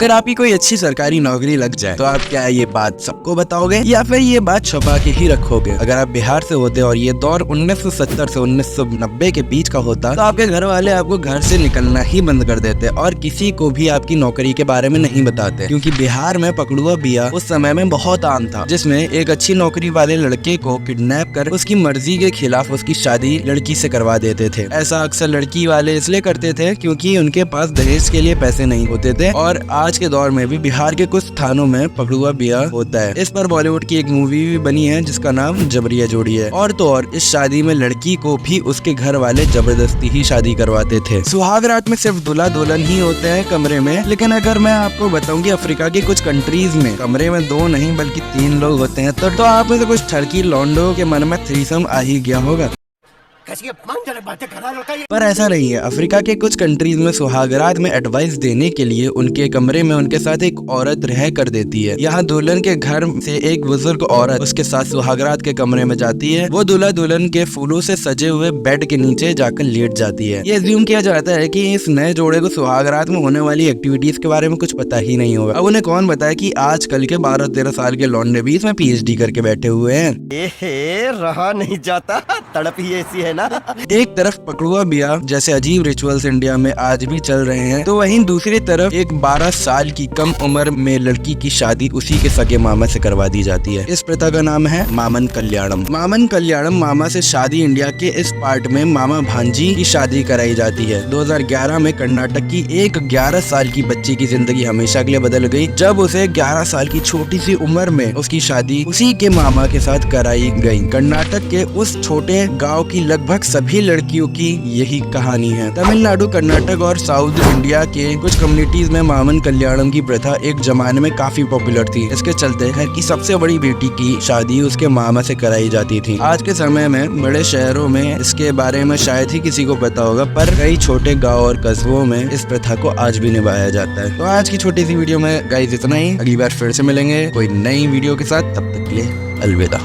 अगर आपकी कोई अच्छी सरकारी नौकरी लग जाए तो आप क्या ये बात सबको बताओगे या फिर ये बात छुपा के ही रखोगे? अगर आप बिहार से होते और ये दौर 1970 से 1990 के बीच का होता तो आपके घर वाले आपको घर से निकलना ही बंद कर देते और किसी को भी आपकी नौकरी के बारे में नहीं बताते, क्योंकि बिहार में पकड़ुआ बिया उस समय में बहुत आम था, जिसमें एक अच्छी नौकरी वाले लड़के को किडनैप कर उसकी मर्जी के खिलाफ उसकी शादी लड़की से करवा देते थे। ऐसा अक्सर लड़की वाले इसलिए करते थे क्योंकि उनके पास दहेज के लिए पैसे नहीं होते थे, और आज के दौर में भी बिहार के कुछ स्थानों में पकड़ुआ बिया होता है। इस पर बॉलीवुड की एक मूवी भी बनी है जिसका नाम जबरिया जोड़ी है। और तो और इस शादी में लड़की को भी उसके घर वाले जबरदस्ती ही शादी करवाते थे। सुहाग रात में सिर्फ दूल्हा दुल्हन ही होते हैं कमरे में, लेकिन अगर मैं आपको बताऊं कि अफ्रीका के कुछ कंट्रीज में कमरे में 2 नहीं बल्कि 3 लोग होते हैं तो आप में से कुछ ठरकी लौंडो के मन में थ्रीसम आ ही गया होगा। पर ऐसा नहीं है। अफ्रीका के कुछ कंट्रीज में सुहागरात में एडवाइस देने के लिए उनके कमरे में उनके साथ एक औरत रह कर देती है। यहाँ दुल्हन के घर से एक बुजुर्ग औरत उसके साथ सुहागरात के कमरे में जाती है। वो दूल्हा दुल्हन के फूलों से सजे हुए बेड के नीचे जाकर लेट जाती है। ये अज्यूम किया जाता है कि इस नए जोड़े को सुहागरात में होने वाली एक्टिविटीज के बारे में कुछ पता ही नहीं होगा। अब उन्हें कौन बताए कि आजकल के 12-13 साल के लौंडे भी इसमें PhD करके बैठे हुए हैं। रहा नहीं जाता, तड़प ही ऐसी है ना। एक तरफ पकड़ुआ बिया जैसे अजीब रिचुअल्स इंडिया में आज भी चल रहे हैं, तो वहीं दूसरी तरफ एक 12 साल की कम उम्र में लड़की की शादी उसी के सगे मामा से करवा दी जाती है। इस प्रथा का नाम है मामन कल्याणम। मामन कल्याणम मामा से शादी इंडिया के इस पार्ट में मामा भांजी की शादी कराई जाती है। 2011 में कर्नाटक की एक 11 साल की बच्ची की जिंदगी हमेशा के लिए बदल गई जब उसे 11 साल की छोटी सी उम्र में उसकी शादी उसी के मामा के साथ कराई गई। कर्नाटक के उस छोटे गाँव की लगभग सभी लड़कियों की यही कहानी है। तमिलनाडु, कर्नाटक और साउथ इंडिया के कुछ कम्युनिटीज में मामन कल्याणम की प्रथा एक जमाने में काफी पॉपुलर थी। इसके चलते घर की सबसे बड़ी बेटी की शादी उसके मामा से कराई जाती थी। आज के समय में बड़े शहरों में इसके बारे में शायद ही किसी को पता होगा, पर कई छोटे गाँव और कस्बों में इस प्रथा को आज भी निभाया जाता है। तो आज की छोटी सी वीडियो में गाइस इतना ही। अगली बार फिर से मिलेंगे कोई नई वीडियो के साथ, तब तक के लिए अलविदा।